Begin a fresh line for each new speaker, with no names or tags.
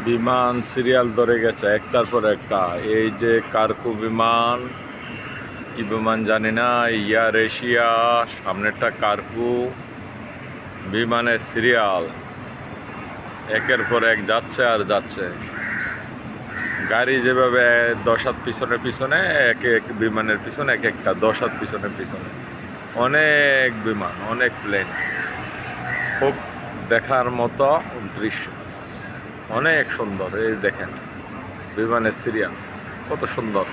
বিমান সিরিয়াল ধরে গেছে একটার পর একটা। এই যে কার্গো বিমান, কি বিমান জানি না, এয়ার এশিয়া, সামনেরটা কার্গো। বিমানের সিরিয়াল একের পর এক যাচ্ছে আর যাচ্ছে। গাড়ি যেভাবে 10 হাত পিছনে পিছনে, এক এক বিমানের পিছনে এক একটা 10 হাত পিছনে পিছনে। অনেক বিমান, অনেক প্লেন, খুব দেখার মতো দৃশ্য, অনেক সুন্দর। এই দেখেন বিমানের সিরিয়াল কত সুন্দর।